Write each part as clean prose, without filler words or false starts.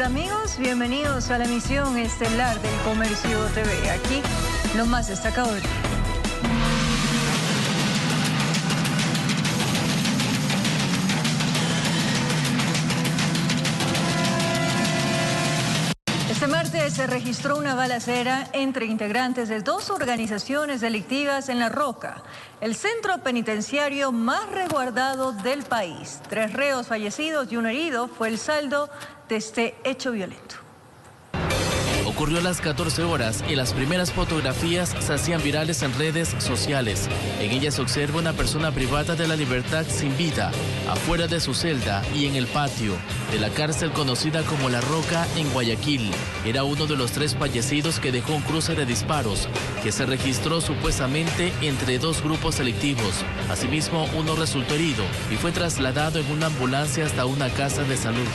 tardes, amigos. Bienvenidos a la emisión estelar del Comercio TV. Aquí lo más destacado del día. Este martes se registró una balacera entre integrantes de dos organizaciones delictivas en La Roca, el centro penitenciario más resguardado del país. 3 reos fallecidos y 1 herido fue el saldo de este hecho violento. Ocurrió a las 14 horas y las primeras fotografías se hacían virales en redes sociales. En ellas se observa una persona privada de la libertad sin vida, afuera de su celda y en el patio de la cárcel conocida como La Roca en Guayaquil. Era uno de los 3 fallecidos que dejó un cruce de disparos que se registró supuestamente entre 2 grupos delictivos. Asimismo, uno resultó herido y fue trasladado en una ambulancia hasta una casa de salud.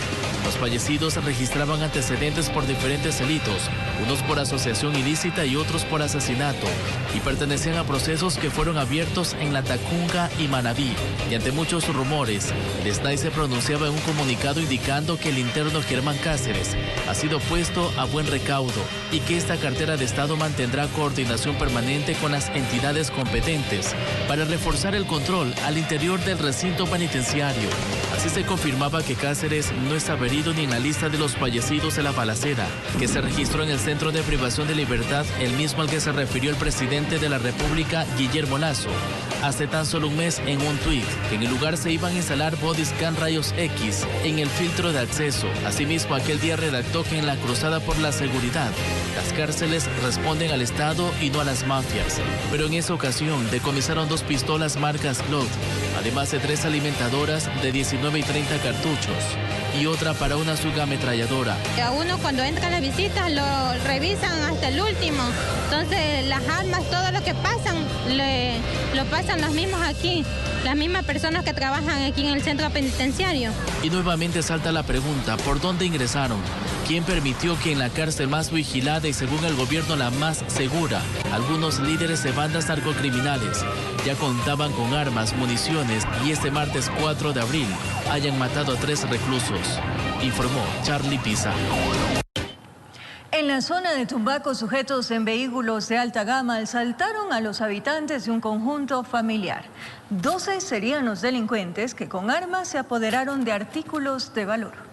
Los fallecidos registraban antecedentes por diferentes delitos, unos por asociación ilícita y otros por asesinato, y pertenecían a procesos que fueron abiertos en La Tacunga y Manabí. Y ante muchos rumores, el SNAI se pronunciaba en un comunicado indicando que el interno Germán Cáceres ha sido puesto a buen recaudo y que esta cartera de Estado mantendrá coordinación permanente con las entidades competentes para reforzar el control al interior del recinto penitenciario. Así se confirmaba que Cáceres no estaba herido ni en la lista de los fallecidos de la balacera, que se registró en el Centro de Privación de Libertad, el mismo al que se refirió el presidente de la República, Guillermo Lasso, hace tan solo un mes en un tuit, que en el lugar se iban a instalar body scan rayos X en el filtro de acceso. Asimismo, aquel día redactó que en la cruzada por la seguridad, las cárceles responden al Estado y no a las mafias. Pero en esa ocasión decomisaron 2 pistolas marcas Glock, además de 3 alimentadoras de 19 y 30 cartuchos y otra para una subametralladora. A uno cuando entra a la visita lo revisan hasta el último, entonces las armas, todo lo que pasan, lo pasan los mismos aquí, las mismas personas que trabajan aquí en el centro penitenciario. Y nuevamente salta la pregunta, ¿por dónde ingresaron? ¿Quién permitió que en la cárcel más vigilada y según el gobierno la más segura, algunos líderes de bandas narcocriminales ya contaban con armas, municiones y este martes 4 de abril hayan matado a 3 reclusos? Informó Charlie Pisa. En la zona de Tumbaco, sujetos en vehículos de alta gama asaltaron a los habitantes de un conjunto familiar. 12 serían los delincuentes que con armas se apoderaron de artículos de valor.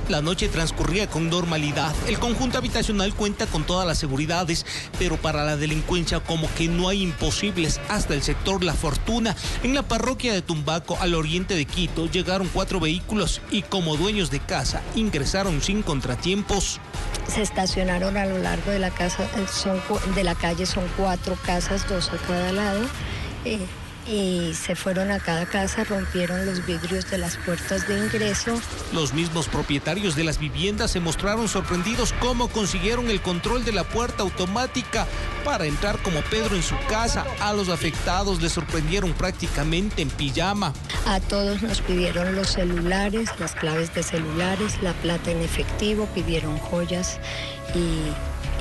La noche transcurría con normalidad. El conjunto habitacional cuenta con todas las seguridades, pero para la delincuencia como que no hay imposibles. Hasta el sector La Fortuna, en la parroquia de Tumbaco, al oriente de Quito, llegaron 4 vehículos y como dueños de casa ingresaron sin contratiempos. Se estacionaron a lo largo de la calle, son 4 casas, 2 a cada lado. Y se fueron a cada casa, rompieron los vidrios de las puertas de ingreso. Los mismos propietarios de las viviendas se mostraron sorprendidos cómo consiguieron el control de la puerta automática para entrar como Pedro en su casa. A los afectados les sorprendieron prácticamente en pijama. A todos nos pidieron los celulares, las claves de celulares, la plata en efectivo, pidieron joyas y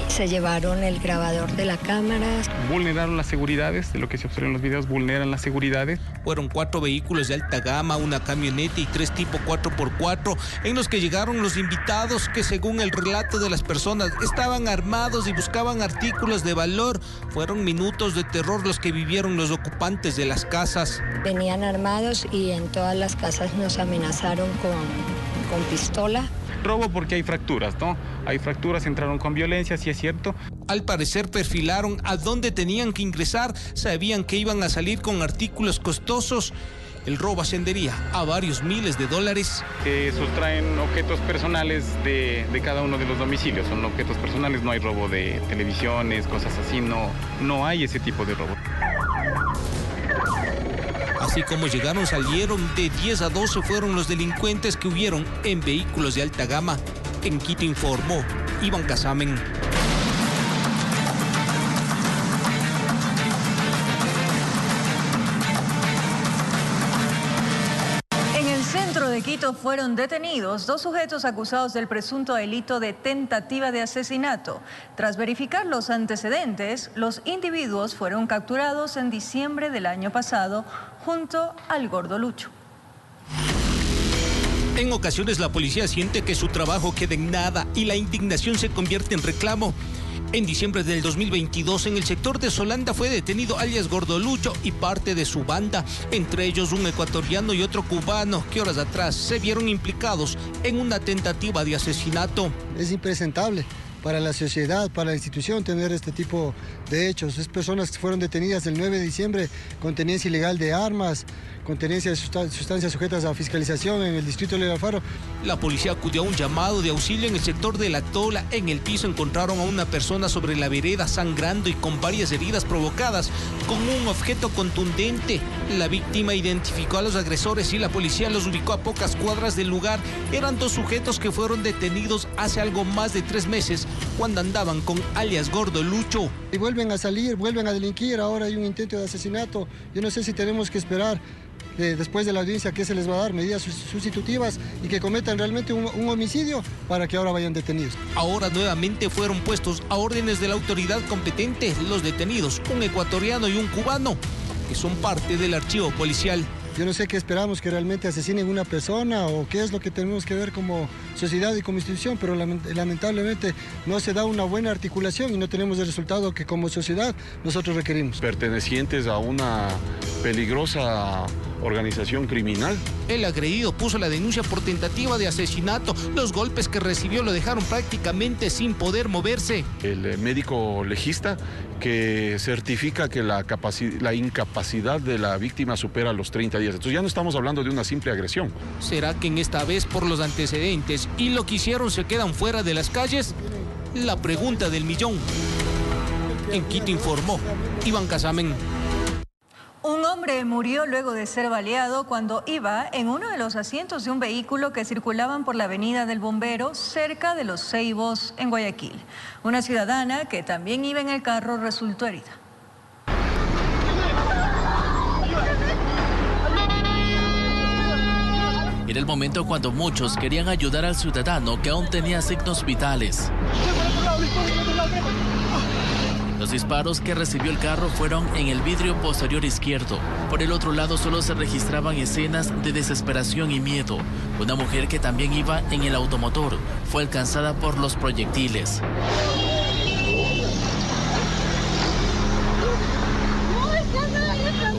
se llevaron el grabador de la cámara. Vulneraron las seguridades, de lo que se observa en los videos, vulneran las seguridades. Fueron 4 vehículos de alta gama, una camioneta y 3 tipo 4x4, en los que llegaron los invitados que, según el relato de las personas, estaban armados y buscaban artículos de valor. Fueron minutos de terror los que vivieron los ocupantes de las casas. Venían armados y en todas las casas nos amenazaron con pistola. Robo porque hay fracturas, ¿no? Hay fracturas, entraron con violencia, sí es cierto. Al parecer perfilaron a dónde tenían que ingresar, sabían que iban a salir con artículos costosos. El robo ascendería a varios miles de dólares. Sustraen objetos personales de cada uno de los domicilios, son objetos personales, no hay robo de televisiones, cosas así, no hay ese tipo de robo. Así como llegaron, salieron. De 10 a 12 fueron los delincuentes que hubieron en vehículos de alta gama. En Quito informó Iván Casamen. En el centro de Quito Quito fueron detenidos 2 sujetos acusados del presunto delito de tentativa de asesinato. Tras verificar los antecedentes, los individuos fueron capturados en diciembre del año pasado junto al Gordo Lucho. En ocasiones la policía siente que su trabajo queda en nada y la indignación se convierte en reclamo. En diciembre del 2022, en el sector de Solanda fue detenido alias Gordo Lucho y parte de su banda, entre ellos un ecuatoriano y otro cubano, que horas atrás se vieron implicados en una tentativa de asesinato. Es impresentable para la sociedad, para la institución tener este tipo de hechos. Es personas que fueron detenidas el 9 de diciembre con tenencia ilegal de armas, con tenencia de sustancias sujetas a fiscalización en el distrito de Alfaro. La policía acudió a un llamado de auxilio en el sector de La Tola. En el piso encontraron a una persona sobre la vereda sangrando y con varias heridas provocadas con un objeto contundente. La víctima identificó a los agresores y la policía los ubicó a pocas cuadras del lugar. Eran 2 sujetos que fueron detenidos hace algo más de 3 meses cuando andaban con alias Gordo Lucho. Y vuelven a salir, vuelven a delinquir. Ahora hay un intento de asesinato. Yo no sé si tenemos que esperar después de la audiencia que se les va a dar medidas sustitutivas y que cometan realmente un homicidio para que ahora vayan detenidos. Ahora nuevamente fueron puestos a órdenes de la autoridad competente los detenidos, un ecuatoriano y un cubano, que son parte del archivo policial. Yo no sé qué esperamos, que realmente asesinen una persona o qué es lo que tenemos que ver como sociedad y como institución, pero lamentablemente no se da una buena articulación y no tenemos el resultado que como sociedad nosotros requerimos. Pertenecientes a una peligrosa organización criminal. El agredido puso la denuncia por tentativa de asesinato. Los golpes que recibió lo dejaron prácticamente sin poder moverse. El médico legista que certifica que la incapacidad de la víctima supera los 30 días. Entonces ya no estamos hablando de una simple agresión. ¿Será que en esta vez por los antecedentes y lo que hicieron se quedan fuera de las calles? La pregunta del millón. En Quito informó Iván Casamen. Un hombre murió luego de ser baleado cuando iba en uno de los asientos de un vehículo que circulaban por la avenida del Bombero cerca de Los Ceibos en Guayaquil. Una ciudadana que también iba en el carro resultó herida. Era el momento cuando muchos querían ayudar al ciudadano que aún tenía signos vitales. Los disparos que recibió el carro fueron en el vidrio posterior izquierdo. Por el otro lado solo se registraban escenas de desesperación y miedo. Una mujer que también iba en el automotor fue alcanzada por los proyectiles.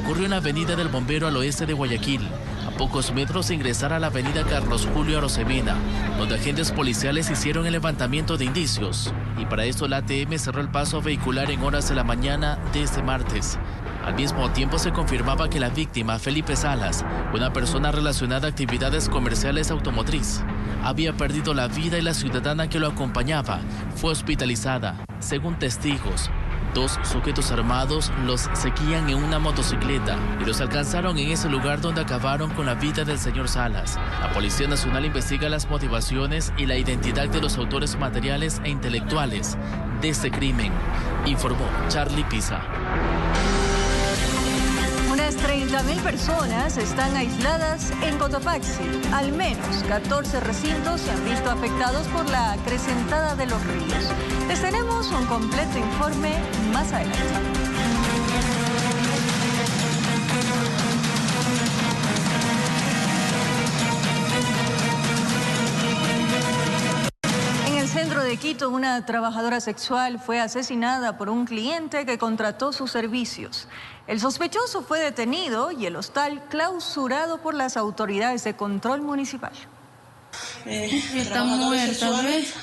Ocurrió en la avenida del Bombero al oeste de Guayaquil. A pocos metros de ingresar a la avenida Carlos Julio Arosemena, donde agentes policiales hicieron el levantamiento de indicios. Y para esto la ATM cerró el paso vehicular en horas de la mañana de este martes. Al mismo tiempo se confirmaba que la víctima, Felipe Salas, una persona relacionada a actividades comerciales automotriz, había perdido la vida y la ciudadana que lo acompañaba fue hospitalizada. Según testigos, 2 sujetos armados los seguían en una motocicleta y los alcanzaron en ese lugar donde acabaron con la vida del señor Salas. La Policía Nacional investiga las motivaciones y la identidad de los autores materiales e intelectuales de este crimen, informó Charlie Pisa. Unas 30.000 personas están aisladas en Cotopaxi. Al menos 14 recintos se han visto afectados por la acrecentada de los ríos. Les tenemos un completo informe más adelante. En el centro de Quito, una trabajadora sexual fue asesinada por un cliente que contrató sus servicios. El sospechoso fue detenido y el hostal clausurado por las autoridades de control municipal. Está muerta, ¿ves?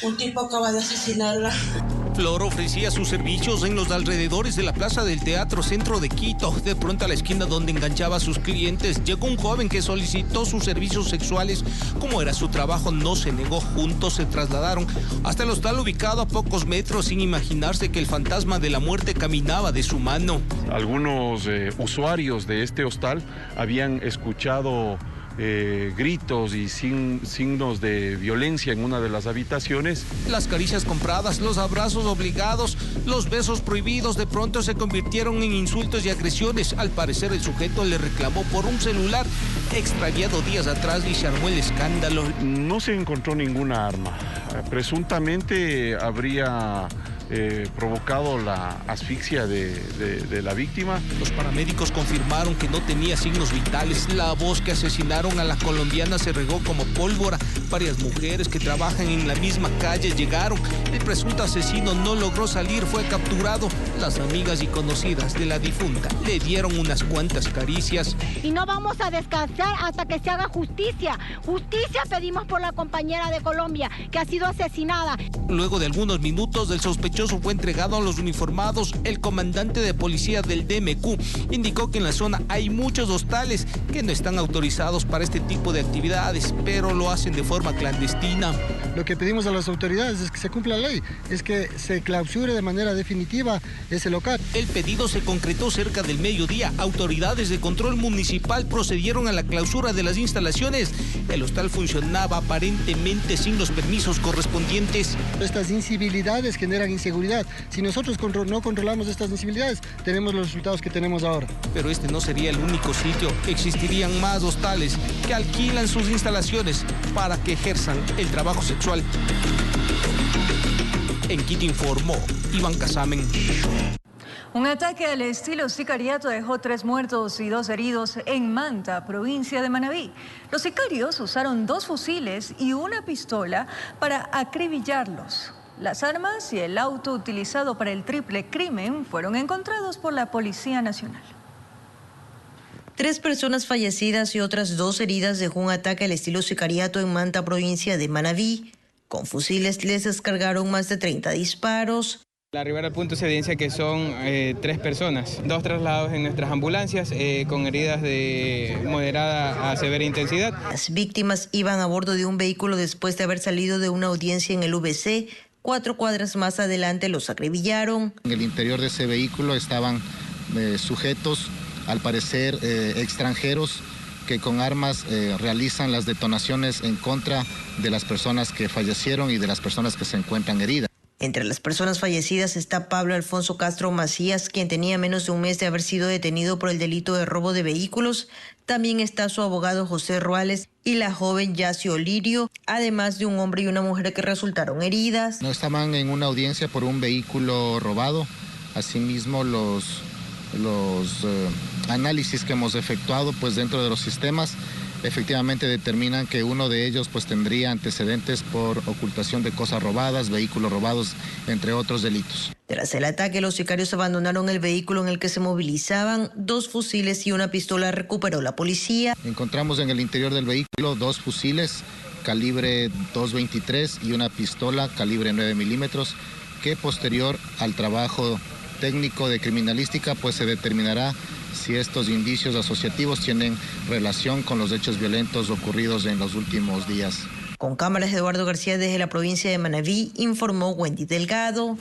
Un tipo acaba de asesinarla. Flor ofrecía sus servicios en los alrededores de la Plaza del Teatro Centro de Quito. De pronto a la esquina donde enganchaba a sus clientes llegó un joven que solicitó sus servicios sexuales. Como era su trabajo, no se negó. Juntos se trasladaron hasta el hostal ubicado a pocos metros sin imaginarse que el fantasma de la muerte caminaba de su mano. Algunos usuarios de este hostal habían escuchado gritos y signos de violencia en una de las habitaciones. Las caricias compradas, los abrazos obligados, los besos prohibidos de pronto se convirtieron en insultos y agresiones. Al parecer el sujeto le reclamó por un celular extraviado días atrás y se armó el escándalo. No se encontró ninguna arma. Presuntamente habría provocado la asfixia de la víctima. Los paramédicos confirmaron que no tenía signos vitales. La voz que asesinaron a la colombiana se regó como pólvora. Varias mujeres que trabajan en la misma calle llegaron. El presunto asesino no logró salir, fue capturado. Las amigas y conocidas de la difunta le dieron unas cuantas caricias. Y no vamos a descansar hasta que se haga justicia. Justicia pedimos por la compañera de Colombia que ha sido asesinada. Luego de algunos minutos, el sospechoso fue entregado a los uniformados. El comandante de policía del DMQ indicó que en la zona hay muchos hostales que no están autorizados para este tipo de actividades, pero lo hacen de forma clandestina. Lo que pedimos a las autoridades es que se cumpla la ley, es que se clausure de manera definitiva ese local. El pedido se concretó cerca del mediodía. Autoridades de control municipal procedieron a la clausura de las instalaciones. El hostal funcionaba aparentemente sin los permisos correspondientes. Estas incivilidades generan inseguridad. Si nosotros no controlamos estas incivilidades, tenemos los resultados que tenemos ahora. Pero este no sería el único sitio. Existirían más hostales que alquilan sus instalaciones para que ejerzan el trabajo sexual. En Quito informó Iván Casamen. Un ataque al estilo sicariato dejó 3 muertos y 2 heridos en Manta, provincia de Manabí. Los sicarios usaron 2 fusiles y una pistola para acribillarlos. Las armas y el auto utilizado para el triple crimen fueron encontrados por la Policía Nacional. 3 personas fallecidas y otras 2 heridas dejó un ataque al estilo sicariato en Manta, provincia de Manabí. Con fusiles les descargaron más de 30 disparos. Al arribar al punto se evidencia que son 3 personas, 2 traslados en nuestras ambulancias con heridas de moderada a severa intensidad. Las víctimas iban a bordo de un vehículo después de haber salido de una audiencia en el VC. 4 cuadras más adelante los acribillaron. En el interior de ese vehículo estaban sujetos, al parecer extranjeros, que con armas realizan las detonaciones en contra de las personas que fallecieron y de las personas que se encuentran heridas. Entre las personas fallecidas está Pablo Alfonso Castro Macías, quien tenía menos de un mes de haber sido detenido por el delito de robo de vehículos. También está su abogado José Ruales y la joven Yacio Lirio, además de un hombre y una mujer que resultaron heridas. No estaban en una audiencia por un vehículo robado. Asimismo, los análisis que hemos efectuado pues dentro de los sistemas efectivamente determinan que uno de ellos pues tendría antecedentes por ocultación de cosas robadas, vehículos robados, entre otros delitos. Tras el ataque, los sicarios abandonaron el vehículo en el que se movilizaban. 2 fusiles y una pistola recuperó la policía. Encontramos en el interior del vehículo 2 fusiles calibre 223 y una pistola calibre 9 milímetros que posterior al trabajo técnico de criminalística pues se determinará si estos indicios asociativos tienen relación con los hechos violentos ocurridos en los últimos días. Con cámaras de Eduardo García desde la provincia de Manabí, informó Wendy Delgado.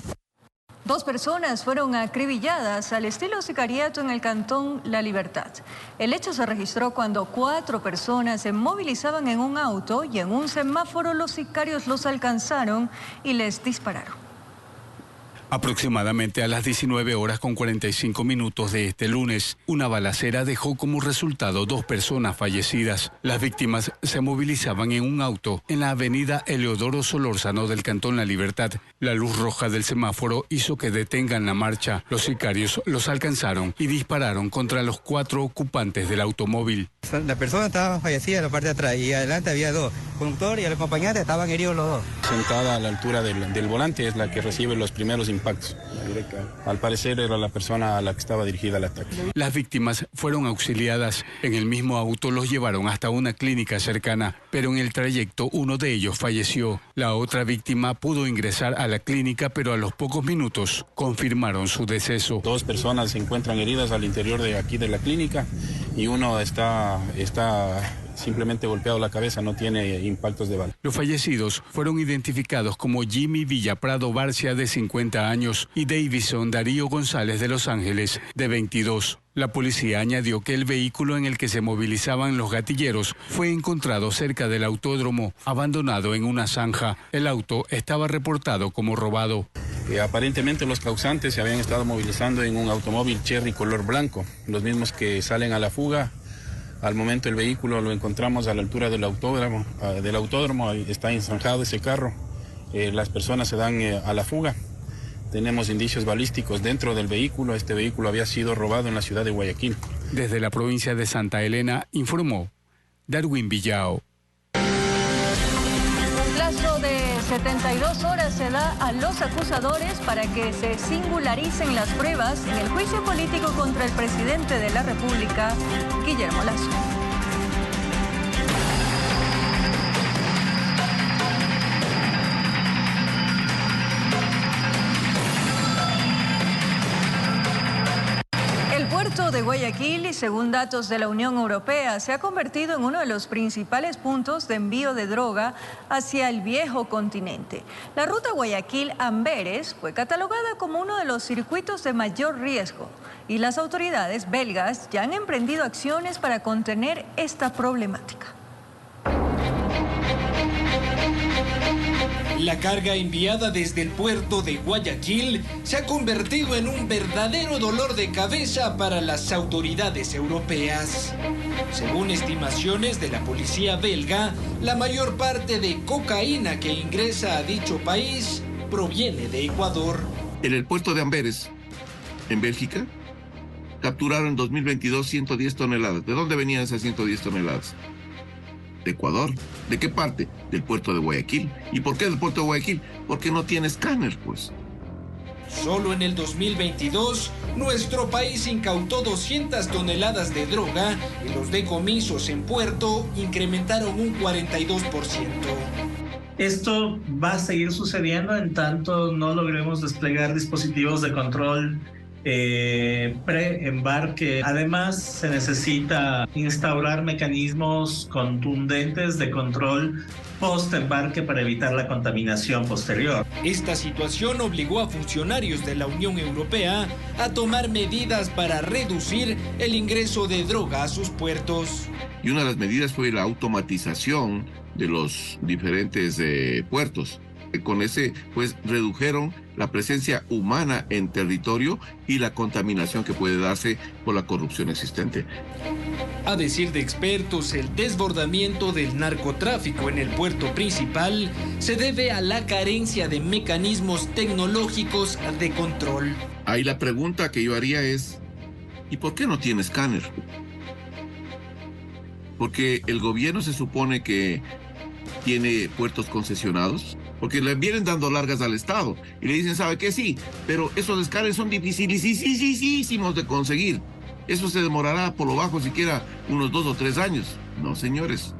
2 personas fueron acribilladas al estilo sicariato en el cantón La Libertad. El hecho se registró cuando 4 personas se movilizaban en un auto y en un semáforo los sicarios los alcanzaron y les dispararon. Aproximadamente a las 19:45 de este lunes, una balacera dejó como resultado 2 personas fallecidas. Las víctimas se movilizaban en un auto en la avenida Eleodoro Solórzano del cantón La Libertad. La luz roja del semáforo hizo que detengan la marcha. Los sicarios los alcanzaron y dispararon contra los 4 ocupantes del automóvil. La persona estaba fallecida en la parte de atrás y adelante había 2. El conductor y el acompañante estaban heridos los 2. Sentada a la altura del volante es la que recibe los primeros impactos. Al parecer era la persona a la que estaba dirigida el ataque. Las víctimas fueron auxiliadas. En el mismo auto los llevaron hasta una clínica cercana, pero en el trayecto uno de ellos falleció. La otra víctima pudo ingresar a la clínica, pero a los pocos minutos confirmaron su deceso. 2 personas se encuentran heridas al interior de aquí de la clínica y uno está simplemente golpeado la cabeza, no tiene impactos de bala. Los fallecidos fueron identificados como Jimmy Villaprado Barcia, de 50 años, y Davison Darío González de Los Ángeles, de 22. La policía añadió que el vehículo en el que se movilizaban los gatilleros fue encontrado cerca del autódromo, abandonado en una zanja. El auto estaba reportado como robado. Aparentemente los causantes se habían estado movilizando en un automóvil Cherry color blanco, los mismos que salen a la fuga. Al momento el vehículo lo encontramos a la altura del autódromo, está ensanjado ese carro. Las personas se dan a la fuga. Tenemos indicios balísticos dentro del vehículo. Este vehículo había sido robado en la ciudad de Guayaquil. Desde la provincia de Santa Elena, informó Darwin Villao. Un plazo de 72 horas se da a los acusadores para que se singularicen las pruebas en el juicio político contra el presidente de la República, Guillermo Lasso. El puerto de Guayaquil, según datos de la Unión Europea, se ha convertido en uno de los principales puntos de envío de droga hacia el viejo continente. La ruta Guayaquil-Amberes fue catalogada como uno de los circuitos de mayor riesgo y las autoridades belgas ya han emprendido acciones para contener esta problemática. La carga enviada desde el puerto de Guayaquil se ha convertido en un verdadero dolor de cabeza para las autoridades europeas. Según estimaciones de la policía belga, la mayor parte de cocaína que ingresa a dicho país proviene de Ecuador. En el puerto de Amberes, en Bélgica, capturaron en 2022 110 toneladas. ¿De dónde venían esas 110 toneladas? De Ecuador. ¿De qué parte? Del puerto de Guayaquil. ¿Y por qué del puerto de Guayaquil? Porque no tiene escáner, pues. Solo en el 2022, nuestro país incautó 200 toneladas de droga y los decomisos en puerto incrementaron un 42%. Esto va a seguir sucediendo en tanto no logremos desplegar dispositivos de control pre-embarque. Además, se necesita instaurar mecanismos contundentes de control post-embarque para evitar la contaminación posterior. Esta situación obligó a funcionarios de la Unión Europea a tomar medidas para reducir el ingreso de droga a sus puertos. Y una de las medidas fue la automatización de los diferentes puertos. Con ese, pues, redujeron la presencia humana en territorio y la contaminación que puede darse por la corrupción existente. A decir de expertos, el desbordamiento del narcotráfico en el puerto principal se debe a la carencia de mecanismos tecnológicos de control. Ahí la pregunta que yo haría es, ¿y por qué no tiene escáner? Porque el gobierno se supone que tiene puertos concesionados, porque le vienen dando largas al Estado y le dicen, ¿sabe qué? Sí, pero esos escáneres son dificilísimos de conseguir. Eso se demorará por lo bajo siquiera unos 2 o 3 años. No, señores.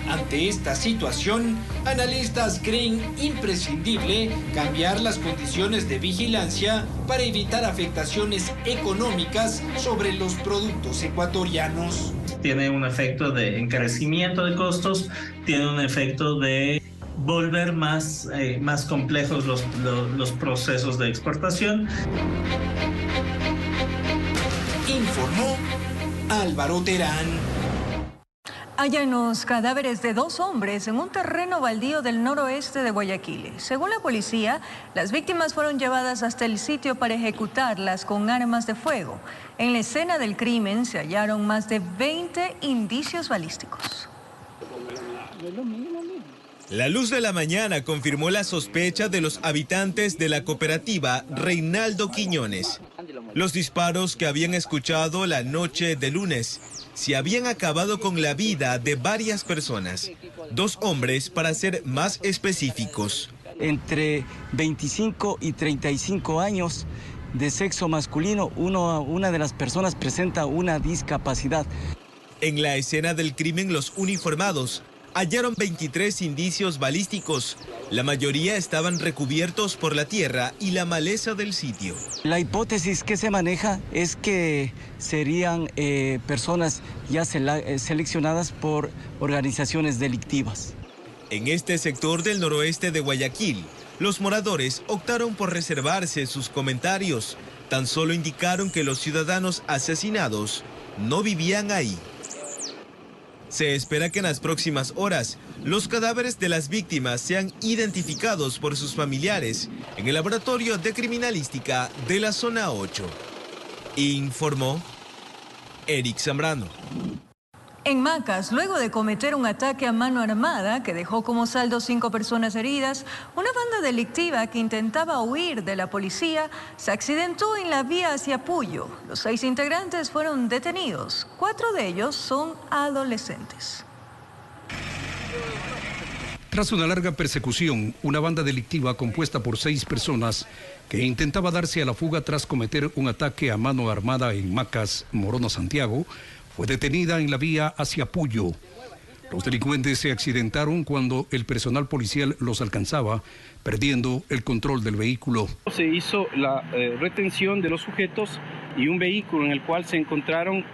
Ante esta situación, analistas creen imprescindible cambiar las condiciones de vigilancia para evitar afectaciones económicas sobre los productos ecuatorianos. Tiene un efecto de encarecimiento de costos, tiene un efecto de volver más complejos los procesos de exportación. Informó Álvaro Terán. Hallan los cadáveres de 2 hombres en un terreno baldío del noroeste de Guayaquil. Según la policía, las víctimas fueron llevadas hasta el sitio para ejecutarlas con armas de fuego. En la escena del crimen se hallaron más de 20 indicios balísticos. La luz de la mañana confirmó la sospecha de los habitantes de la cooperativa Reinaldo Quiñones. Los disparos que habían escuchado la noche de lunes se habían acabado con la vida de varias personas. 2 hombres, para ser más específicos. Entre 25 y 35 años, de sexo masculino, una de las personas presenta una discapacidad. En la escena del crimen, los uniformados hallaron 23 indicios balísticos La mayoría estaban recubiertos por la tierra y la maleza del sitio. La hipótesis que se maneja es que serían personas ya seleccionadas por organizaciones delictivas. En este sector del noroeste de Guayaquil, los moradores optaron por reservarse sus comentarios. Tan solo indicaron que los ciudadanos asesinados no vivían ahí. Se espera que en las próximas horas los cadáveres de las víctimas sean identificados por sus familiares en el laboratorio de criminalística de la zona 8. Informó Eric Zambrano. En Macas, luego de cometer un ataque a mano armada que dejó como saldo 5 personas heridas, una banda delictiva que intentaba huir de la policía se accidentó en la vía hacia Puyo. Los 6 integrantes fueron detenidos. 4 de ellos son adolescentes. Tras una larga persecución, una banda delictiva compuesta por 6 personas que intentaba darse a la fuga tras cometer un ataque a mano armada en Macas, Morona, Santiago, fue detenida en la vía hacia Puyo. Los delincuentes se accidentaron cuando el personal policial los alcanzaba, perdiendo el control del vehículo. Se hizo la retención de los sujetos y un vehículo en el cual se encontraron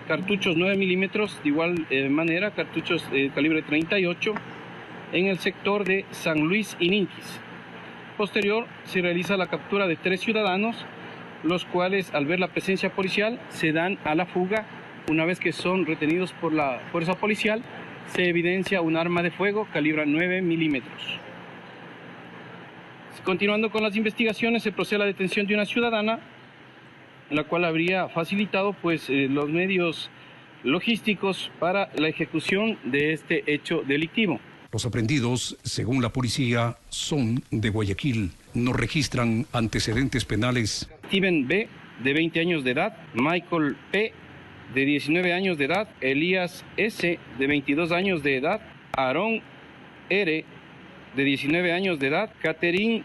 cartuchos 9 milímetros, de igual manera cartuchos calibre 38, en el sector de San Luis y Ninquis. Posterior se realiza la captura de 3 ciudadanos, los cuales al ver la presencia policial se dan a la fuga. Una vez que son retenidos por la fuerza policial, se evidencia un arma de fuego calibre 9 milímetros. Continuando con las investigaciones, se procede a la detención de una ciudadana, la cual habría facilitado los medios logísticos para la ejecución de este hecho delictivo. Los aprendidos, según la policía, son de Guayaquil. No registran antecedentes penales. Steven B., de 20 años de edad, Michael P., de 19 años de edad, Elías S., de 22 años de edad, Aarón R., de 19 años de edad, Catherine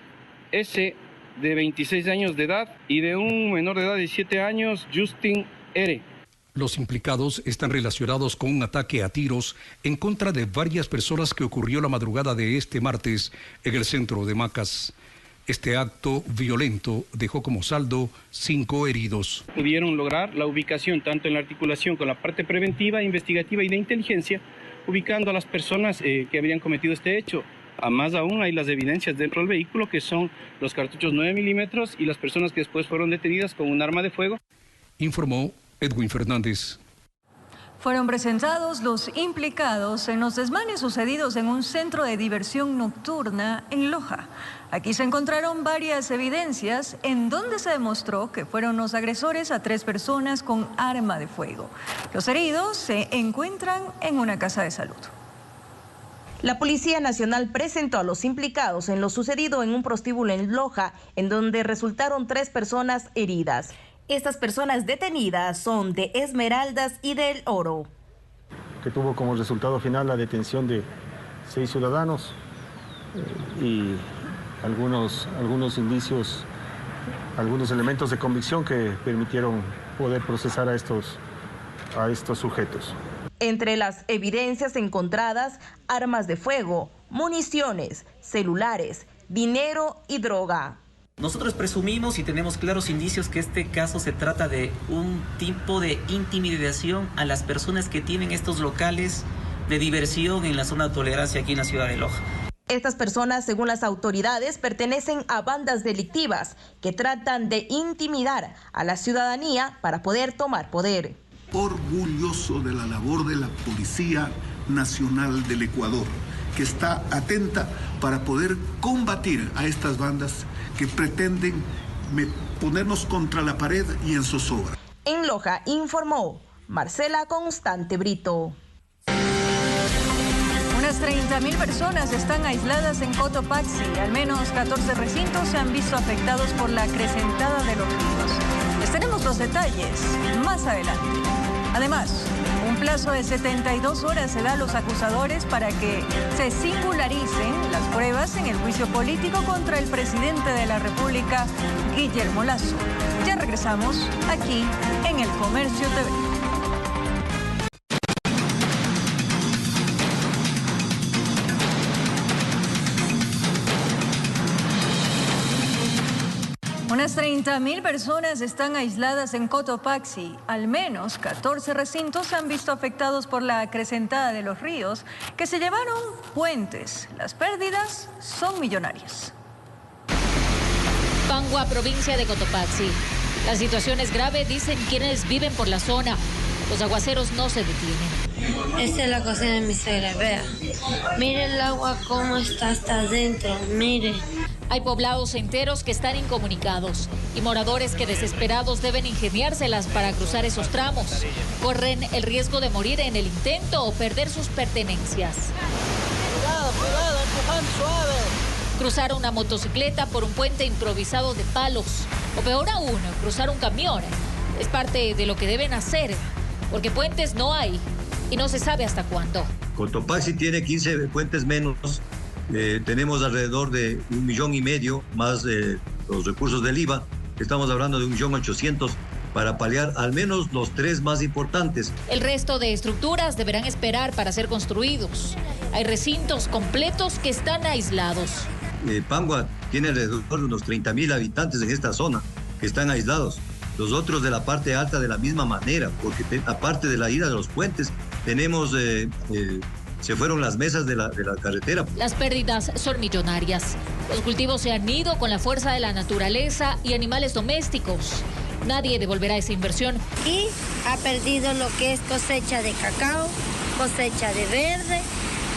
S., de 26 años de edad, y de un menor de edad de 17 años, Justin R. Los implicados están relacionados con un ataque a tiros en contra de varias personas que ocurrió la madrugada de este martes en el centro de Macas. Este acto violento dejó como saldo 5 heridos. Pudieron lograr la ubicación tanto en la articulación con la parte preventiva, investigativa y de inteligencia, ubicando a las personas que habrían cometido este hecho. A más aún hay las evidencias dentro del vehículo, que son los cartuchos 9 milímetros y las personas que después fueron detenidas con un arma de fuego. Informó Edwin Fernández. Fueron presentados los implicados en los desmanes sucedidos en un centro de diversión nocturna en Loja. Aquí se encontraron varias evidencias en donde se demostró que fueron los agresores a 3 personas con arma de fuego. Los heridos se encuentran en una casa de salud. La Policía Nacional presentó a los implicados en lo sucedido en un prostíbulo en Loja, en donde resultaron 3 personas heridas. Estas personas detenidas son de Esmeraldas y del Oro. Que tuvo como resultado final la detención de 6 ciudadanos y algunos indicios, algunos elementos de convicción que permitieron poder procesar a estos sujetos. Entre las evidencias encontradas, armas de fuego, municiones, celulares, dinero y droga. Nosotros presumimos y tenemos claros indicios que este caso se trata de un tipo de intimidación a las personas que tienen estos locales de diversión en la zona de tolerancia aquí en la ciudad de Loja. Estas personas, según las autoridades, pertenecen a bandas delictivas que tratan de intimidar a la ciudadanía para poder tomar poder. Orgulloso de la labor de la Policía Nacional del Ecuador, que está atenta para poder combatir a estas bandas que pretenden ponernos contra la pared y en zozobra. En Loja informó Marcela Constante Brito. Unas 30.000 personas están aisladas en Cotopaxi. Al menos 14 recintos se han visto afectados por la acrecentada de los ríos. Les tenemos los detalles más adelante. Además, un plazo de 72 horas se da a los acusadores para que se singularicen las pruebas en el juicio político contra el presidente de la República, Guillermo Lasso. Ya regresamos aquí en El Comercio TV. Unas 30.000 personas están aisladas en Cotopaxi. Al menos 14 recintos se han visto afectados por la acrecentada de los ríos que se llevaron puentes. Las pérdidas son millonarias. Pangua, provincia de Cotopaxi. La situación es grave, dicen quienes viven por la zona. Los aguaceros no se detienen. Esta es la cocina de mi suegra, vea. Mire el agua cómo está hasta adentro, mire. Hay poblados enteros que están incomunicados y moradores que desesperados deben ingeniárselas para cruzar esos tramos. Corren el riesgo de morir en el intento o perder sus pertenencias. Cuidado, empujando suave. Cruzar una motocicleta por un puente improvisado de palos. O peor aún, cruzar un camión. Es parte de lo que deben hacer, porque puentes no hay y no se sabe hasta cuándo. Cotopaxi tiene 15 puentes menos. Tenemos alrededor de 1,5 millones más los recursos del IVA. Estamos hablando de 1.800.000 para paliar al menos los 3 más importantes. El resto de estructuras deberán esperar para ser construidos. Hay recintos completos que están aislados. Pangua tiene alrededor de unos 30.000 habitantes en esta zona que están aislados. Los otros de la parte alta de la misma manera, porque aparte de la ida de los puentes, tenemos... se fueron las mesas de la carretera. Las pérdidas son millonarias. Los cultivos se han ido con la fuerza de la naturaleza y animales domésticos. Nadie devolverá esa inversión. Y ha perdido lo que es cosecha de cacao, cosecha de verde.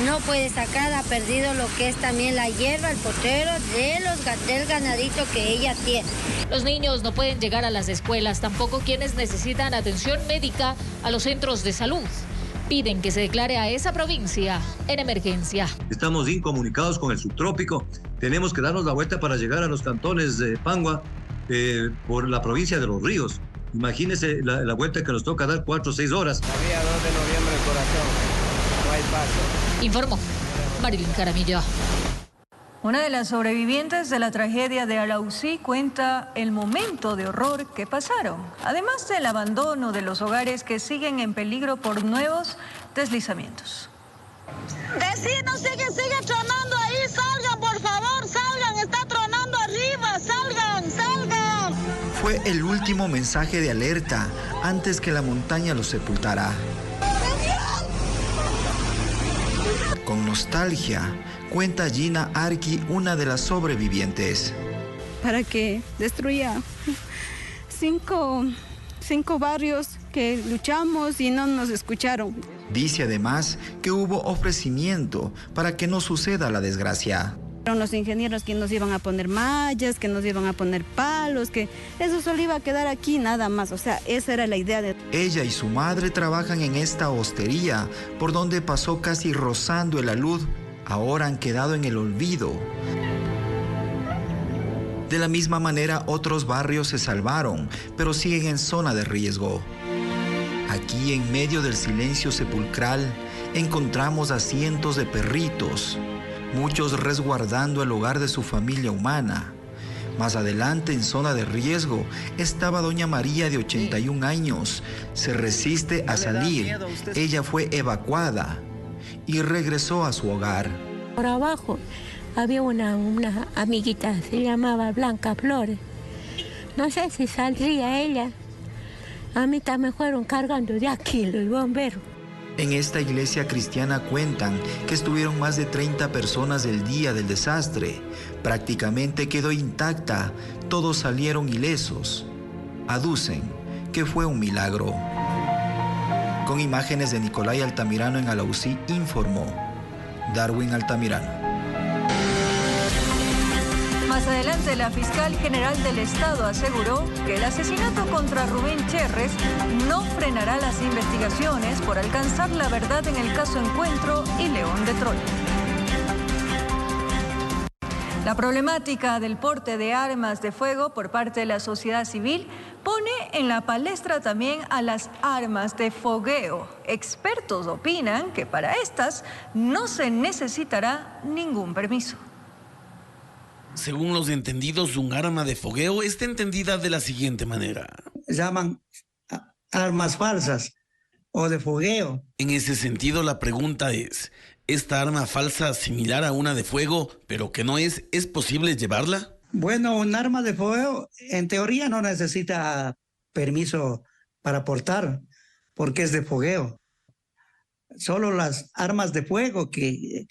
No puede sacar, ha perdido lo que es también la hierba, el potrero del ganadito que ella tiene. Los niños no pueden llegar a las escuelas, tampoco quienes necesitan atención médica a los centros de salud. Piden que se declare a esa provincia en emergencia. Estamos incomunicados con el subtrópico. Tenemos que darnos la vuelta para llegar a los cantones de Pangua por la provincia de Los Ríos. Imagínense la vuelta que nos toca dar 4 o 6 horas. La vía 2 de noviembre, corazón. No hay paso. Informó Marilyn Jaramillo. Una de las sobrevivientes de la tragedia de Alausí cuenta el momento de horror que pasaron, además del abandono de los hogares que siguen en peligro por nuevos deslizamientos. Vecinos, sigue tronando ahí, salgan, por favor, salgan, está tronando arriba, salgan. Fue el último mensaje de alerta antes que la montaña los sepultara. Con nostalgia, cuenta Gina Arqui, una de las sobrevivientes. Para que destruya cinco barrios que luchamos y no nos escucharon. Dice además que hubo ofrecimiento para que no suceda la desgracia. Fueron los ingenieros que nos iban a poner mallas, que nos iban a poner palos, que eso solo iba a quedar aquí nada más. O sea, esa era la idea de... Ella y su madre trabajan en esta hostería, por donde pasó casi rozando el alud. Ahora han quedado en el olvido. De la misma manera, otros barrios se salvaron, pero siguen en zona de riesgo. Aquí, en medio del silencio sepulcral, encontramos a cientos de perritos, muchos resguardando el hogar de su familia humana. Más adelante, en zona de riesgo, estaba doña María, de 81 años. Se resiste a salir. Ella fue evacuada y regresó a su hogar. Por abajo había una amiguita, se llamaba Blanca Flores. No sé si saldría ella. A mí también fueron cargando de aquí los bomberos. En esta iglesia cristiana cuentan que estuvieron más de 30 personas el día del desastre. Prácticamente quedó intacta, todos salieron ilesos. Aducen que fue un milagro. Con imágenes de Nicolai Altamirano en Alausí, informó Darwin Altamirano. Más adelante, la fiscal general del Estado aseguró que el asesinato contra Rubén Cherres no frenará las investigaciones por alcanzar la verdad en el caso Encuentro y León de Troya. La problemática del porte de armas de fuego por parte de la sociedad civil pone en la palestra también a las armas de fogueo. Expertos opinan que para estas no se necesitará ningún permiso. Según los entendidos, un arma de fogueo está entendida de la siguiente manera. Llaman armas falsas o de fogueo. En ese sentido, la pregunta es, ¿esta arma falsa similar a una de fuego, pero que no es posible llevarla? Bueno, un arma de fuego en teoría no necesita permiso para portar porque es de fogueo. Solo las armas de fuego que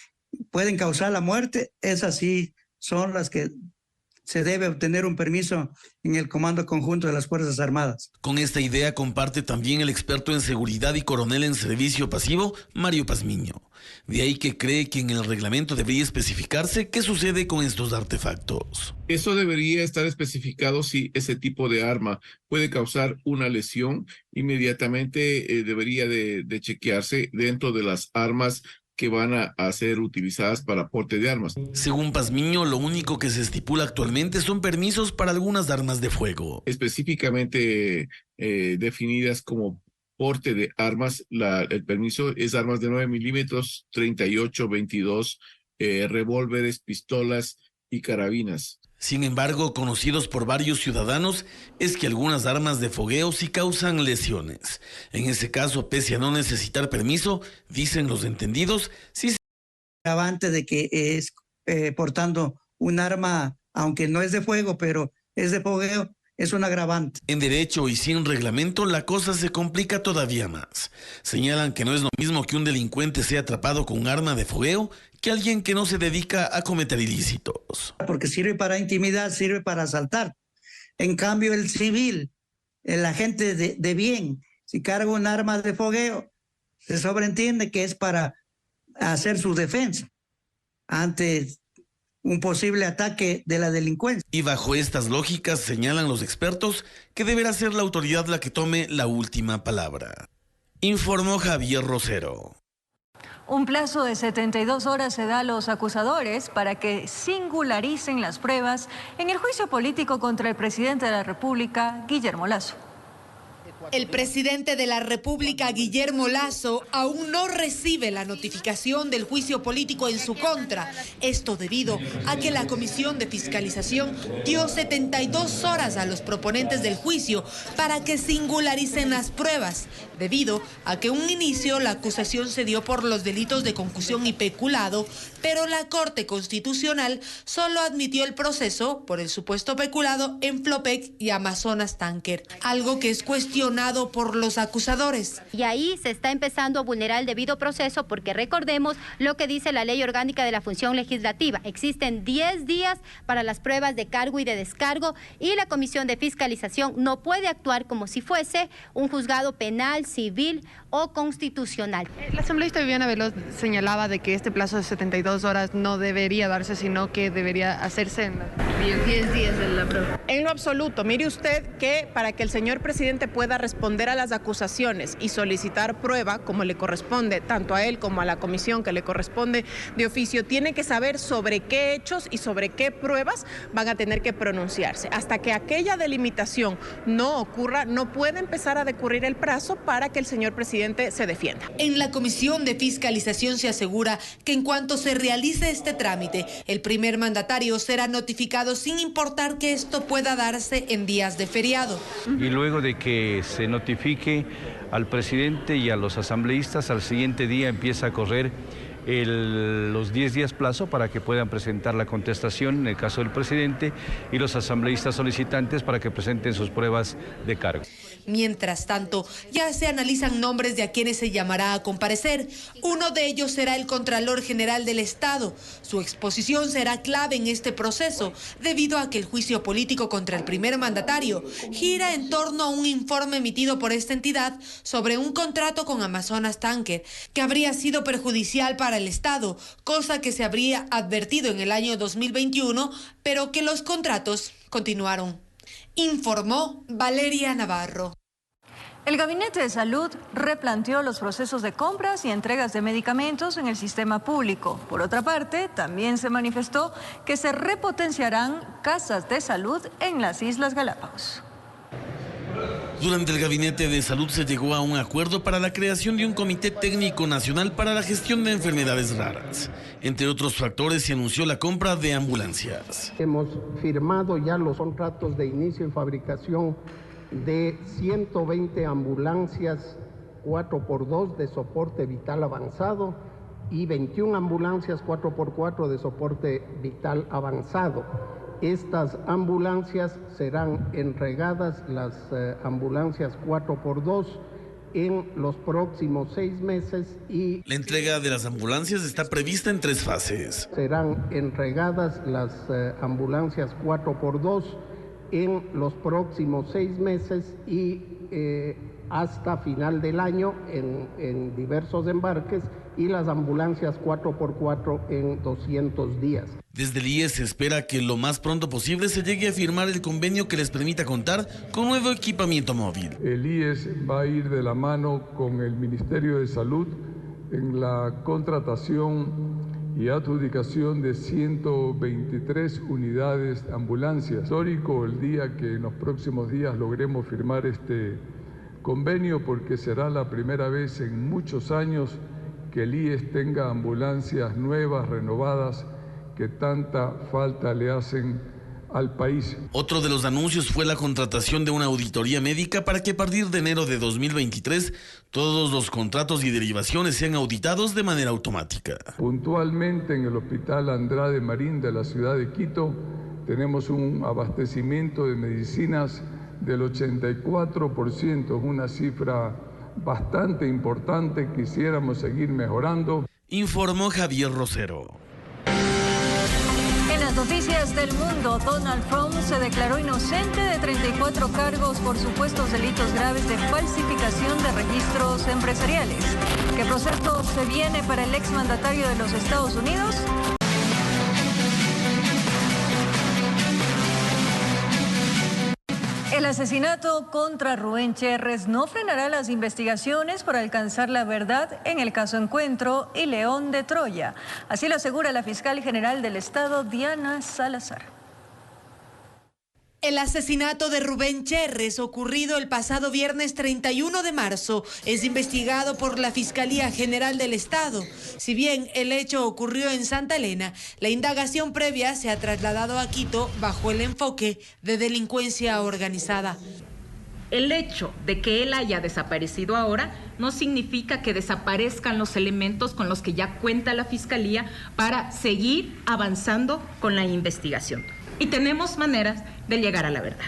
pueden causar la muerte, esas sí son las que se debe obtener un permiso en el Comando Conjunto de las Fuerzas Armadas. Con esta idea comparte también el experto en seguridad y coronel en servicio pasivo, Mario Pazmiño. De ahí que cree que en el reglamento debería especificarse qué sucede con estos artefactos. Eso debería estar especificado si ese tipo de arma puede causar una lesión. Inmediatamente debería de chequearse dentro de las armas que van a ser utilizadas para porte de armas. Según Pazmiño, lo único que se estipula actualmente son permisos para algunas armas de fuego. Específicamente definidas como porte de armas, el permiso es armas de 9 milímetros, 38, 22, revólveres, pistolas y carabinas. Sin embargo, conocidos por varios ciudadanos, es que algunas armas de fogueo sí causan lesiones. En ese caso, pese a no necesitar permiso, dicen los entendidos, sí se... Agravante de que es portando un arma, aunque no es de fuego, pero es de fogueo, es un agravante. En derecho y sin reglamento, la cosa se complica todavía más. Señalan que no es lo mismo que un delincuente sea atrapado con un arma de fogueo que alguien que no se dedica a cometer ilícitos. Porque sirve para intimidar, sirve para asaltar. En cambio, el civil, el agente de bien, si carga un arma de fogueo, se sobreentiende que es para hacer su defensa ante un posible ataque de la delincuencia. Y bajo estas lógicas señalan los expertos que deberá ser la autoridad la que tome la última palabra. Informó Javier Rosero. Un plazo de 72 horas se da a los acusadores para que singularicen las pruebas en el juicio político contra el presidente de la República, Guillermo Lasso. El presidente de la República, Guillermo Lasso, aún no recibe la notificación del juicio político en su contra. Esto debido a que la Comisión de Fiscalización dio 72 horas a los proponentes del juicio para que singularicen las pruebas, debido a que en un inicio la acusación se dio por los delitos de concusión y peculado, pero la Corte Constitucional solo admitió el proceso por el supuesto peculado en Flopec y Amazonas Tanker, algo que es cuestionado por los acusadores. Y ahí se está empezando a vulnerar el debido proceso porque recordemos lo que dice la Ley Orgánica de la Función Legislativa. Existen 10 días para las pruebas de cargo y de descargo y la Comisión de Fiscalización no puede actuar como si fuese un juzgado penal, civil o constitucional. La asambleísta Viviana Veloz señalaba de que este plazo de 72 horas no debería darse, sino que debería hacerse en 10 días de la prueba. En lo absoluto, mire usted que para que el señor presidente pueda responder a las acusaciones y solicitar prueba, como le corresponde tanto a él como a la comisión que le corresponde de oficio, tiene que saber sobre qué hechos y sobre qué pruebas van a tener que pronunciarse. Hasta que aquella delimitación no ocurra, no puede empezar a decurrir el plazo para que el señor presidente se defienda. En la Comisión de Fiscalización se asegura que en cuanto se realice este trámite, el primer mandatario será notificado sin importar que esto pueda darse en días de feriado. Y luego de que se notifique al presidente y a los asambleístas, al siguiente día empieza a correr los 10 días plazo para que puedan presentar la contestación en el caso del presidente y los asambleístas solicitantes para que presenten sus pruebas de cargo. Mientras tanto, ya se analizan nombres de a quienes se llamará a comparecer. Uno de ellos será el Contralor General del Estado. Su exposición será clave en este proceso, debido a que el juicio político contra el primer mandatario gira en torno a un informe emitido por esta entidad sobre un contrato con Amazonas Tanker, que habría sido perjudicial para el Estado, cosa que se habría advertido en el año 2021, pero que los contratos continuaron. Informó Valeria Navarro. El Gabinete de Salud replanteó los procesos de compras y entregas de medicamentos en el sistema público. Por otra parte, también se manifestó que se repotenciarán casas de salud en las Islas Galápagos. Durante el Gabinete de Salud se llegó a un acuerdo para la creación de un Comité Técnico Nacional para la Gestión de Enfermedades Raras. Entre otros factores, se anunció la compra de ambulancias. Hemos firmado ya los contratos de inicio y fabricación de 120 ambulancias 4x2 de soporte vital avanzado y 21 ambulancias 4x4 de soporte vital avanzado. Estas ambulancias serán entregadas, las ambulancias 4x2, en los próximos 6 meses y... La entrega de las ambulancias está prevista en 3 fases. Serán entregadas las ambulancias 4x2 en los próximos 6 meses y hasta final del año en diversos embarques, y las ambulancias 4x4 en 200 días. Desde el IES se espera que lo más pronto posible se llegue a firmar el convenio que les permita contar con nuevo equipamiento móvil. El IES va a ir de la mano con el Ministerio de Salud en la contratación y adjudicación de 123 unidades de ambulancias. Histórico el día que en los próximos días logremos firmar este convenio, porque será la primera vez en muchos años que el IES tenga ambulancias nuevas, renovadas, que tanta falta le hacen al país. Otro de los anuncios fue la contratación de una auditoría médica para que a partir de enero de 2023 todos los contratos y derivaciones sean auditados de manera automática. Puntualmente en el Hospital Andrade Marín de la ciudad de Quito tenemos un abastecimiento de medicinas del 84%, una cifra bastante importante. Quisiéramos seguir mejorando. Informó Javier Rosero. En las noticias del mundo, Donald Trump se declaró inocente de 34 cargos por supuestos delitos graves de falsificación de registros empresariales. ¿Qué proceso se viene para el exmandatario de los Estados Unidos? El asesinato contra Rubén Cherres no frenará las investigaciones para alcanzar la verdad en el caso Encuentro y León de Troya. Así lo asegura la fiscal general del Estado, Diana Salazar. El asesinato de Rubén Cherres, ocurrido el pasado viernes 31 de marzo, es investigado por la Fiscalía General del Estado. Si bien el hecho ocurrió en Santa Elena, la indagación previa se ha trasladado a Quito bajo el enfoque de delincuencia organizada. El hecho de que él haya desaparecido ahora no significa que desaparezcan los elementos con los que ya cuenta la Fiscalía para seguir avanzando con la investigación. Y tenemos maneras de llegar a la verdad.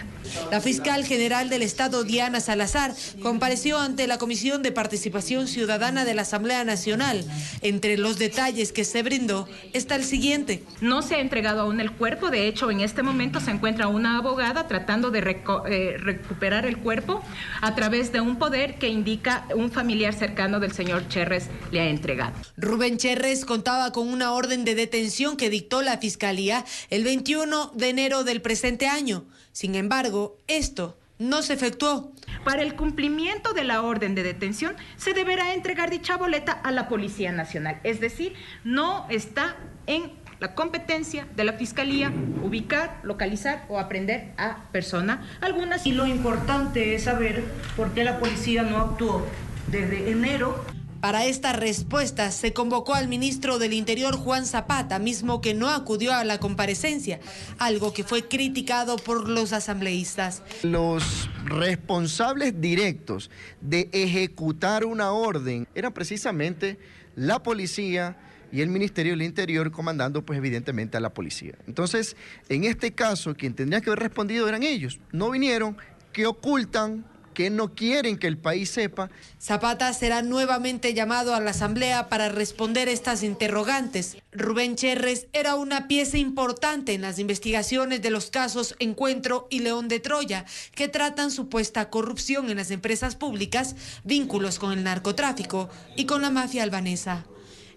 La fiscal general del Estado, Diana Salazar, compareció ante la Comisión de Participación Ciudadana de la Asamblea Nacional. Entre los detalles que se brindó está el siguiente. No se ha entregado aún el cuerpo. De hecho, en este momento se encuentra una abogada tratando de recuperar el cuerpo a través de un poder que indica un familiar cercano del señor Cherres le ha entregado. Rubén Cherres contaba con una orden de detención que dictó la Fiscalía el 21 de enero del presente año. Sin embargo, esto no se efectuó. Para el cumplimiento de la orden de detención, se deberá entregar dicha boleta a la Policía Nacional. Es decir, no está en la competencia de la Fiscalía ubicar, localizar o aprehender a persona alguna. Y lo importante es saber por qué la policía no actuó desde enero. Para esta respuesta se convocó al ministro del Interior, Juan Zapata, mismo que no acudió a la comparecencia, algo que fue criticado por los asambleístas. Los responsables directos de ejecutar una orden eran precisamente la policía y el Ministerio del Interior, comandando pues evidentemente a la policía. Entonces, en este caso, quien tendría que haber respondido eran ellos. No vinieron, que ocultan, que no quieren que el país sepa. Zapata será nuevamente llamado a la Asamblea para responder estas interrogantes. Rubén Cherres era una pieza importante en las investigaciones de los casos Encuentro y León de Troya, que tratan supuesta corrupción en las empresas públicas, vínculos con el narcotráfico y con la mafia albanesa.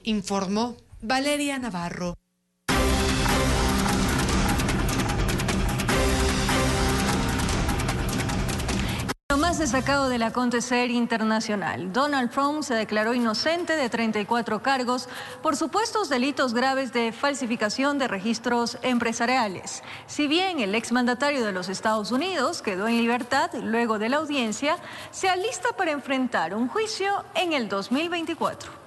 Informó Valeria Navarro. Lo más destacado del acontecer internacional: Donald Trump se declaró inocente de 34 cargos por supuestos delitos graves de falsificación de registros empresariales. Si bien el exmandatario de los Estados Unidos quedó en libertad luego de la audiencia, se alista para enfrentar un juicio en el 2024.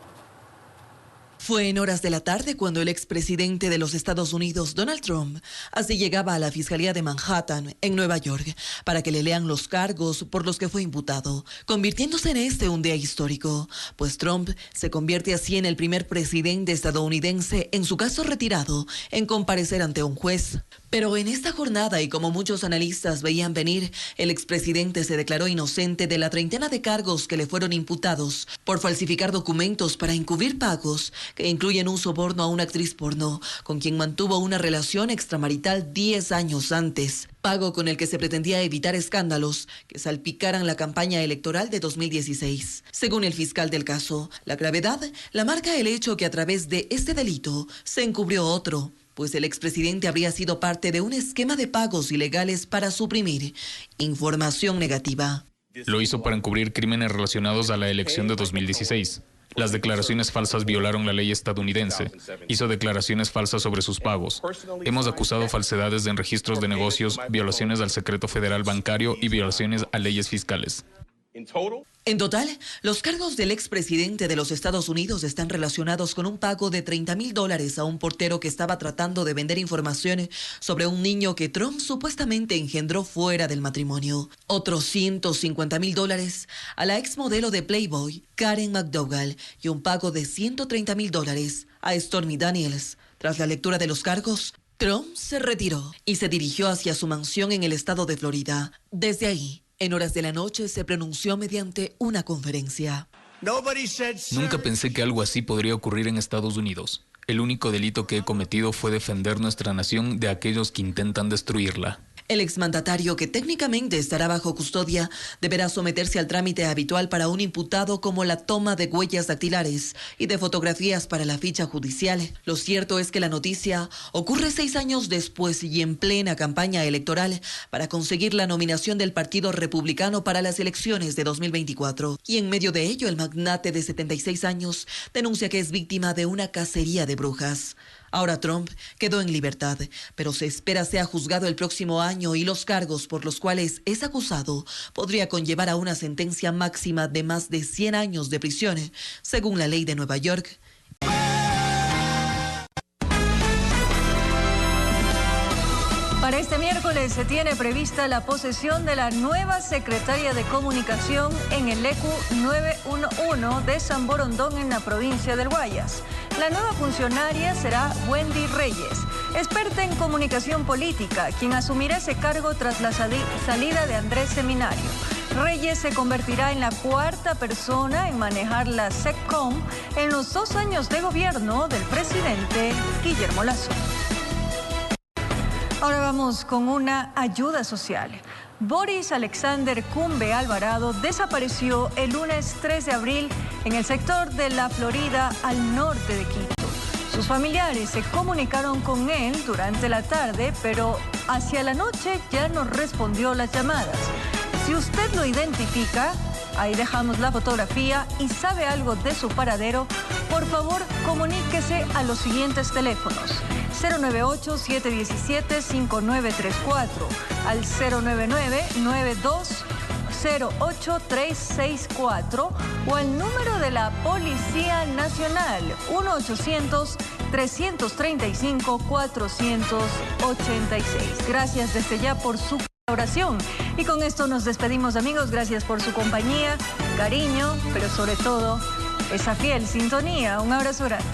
Fue en horas de la tarde cuando el expresidente de los Estados Unidos, Donald Trump, así llegaba a la Fiscalía de Manhattan, en Nueva York, para que le lean los cargos por los que fue imputado, convirtiéndose en un día histórico, pues Trump se convierte así en el primer presidente estadounidense en su caso retirado en comparecer ante un juez. Pero en esta jornada, y como muchos analistas veían venir, el expresidente se declaró inocente de la treintena de cargos que le fueron imputados por falsificar documentos para encubrir pagos que incluyen un soborno a una actriz porno con quien mantuvo una relación extramarital 10 años antes, pago con el que se pretendía evitar escándalos que salpicaran la campaña electoral de 2016. Según el fiscal del caso, la gravedad la marca el hecho que a través de este delito se encubrió otro, pues el expresidente habría sido parte de un esquema de pagos ilegales para suprimir información negativa. Lo hizo para encubrir crímenes relacionados a la elección de 2016. Las declaraciones falsas violaron la ley estadounidense. Hizo declaraciones falsas sobre sus pagos. Hemos acusado falsedades en registros de negocios, violaciones al secreto federal bancario y violaciones a leyes fiscales. En total, los cargos del expresidente de los Estados Unidos están relacionados con un pago de $30,000 a un portero que estaba tratando de vender información sobre un niño que Trump supuestamente engendró fuera del matrimonio. Otros $150,000 a la exmodelo de Playboy, Karen McDougal, y un pago de $130,000 a Stormy Daniels. Tras la lectura de los cargos, Trump se retiró y se dirigió hacia su mansión en el estado de Florida. Desde ahí, en horas de la noche se pronunció mediante una conferencia. Nunca pensé que algo así podría ocurrir en Estados Unidos. El único delito que he cometido fue defender nuestra nación de aquellos que intentan destruirla. El exmandatario, que técnicamente estará bajo custodia, deberá someterse al trámite habitual para un imputado, como la toma de huellas dactilares y de fotografías para la ficha judicial. Lo cierto es que la noticia ocurre 6 años después y en plena campaña electoral para conseguir la nominación del Partido Republicano para las elecciones de 2024. Y en medio de ello, el magnate de 76 años denuncia que es víctima de una cacería de brujas. Ahora Trump quedó en libertad, pero se espera sea juzgado el próximo año y los cargos por los cuales es acusado podría conllevar a una sentencia máxima de más de 100 años de prisión, según la ley de Nueva York. Para este miércoles se tiene prevista la posesión de la nueva secretaria de Comunicación en el ECU 911 de San Borondón, en la provincia del Guayas. La nueva funcionaria será Wendy Reyes, experta en comunicación política, quien asumirá ese cargo tras la salida de Andrés Seminario. Reyes se convertirá en la 4ª persona en manejar la SECCOM en los 2 años de gobierno del presidente Guillermo Lasso. Ahora vamos con una ayuda social. Boris Alexander Cumbe Alvarado desapareció el lunes 3 de abril en el sector de la Florida, al norte de Quito. Sus familiares se comunicaron con él durante la tarde, pero hacia la noche ya no respondió las llamadas. Si usted lo identifica, ahí dejamos la fotografía, y sabe algo de su paradero, por favor comuníquese a los siguientes teléfonos: 098-717-5934, al 099-9208-364 o al número de la Policía Nacional 1-800-335-486. Gracias desde ya por su oración. Y con esto nos despedimos, amigos. Gracias por su compañía, cariño, pero sobre todo esa fiel sintonía. Un abrazo grande.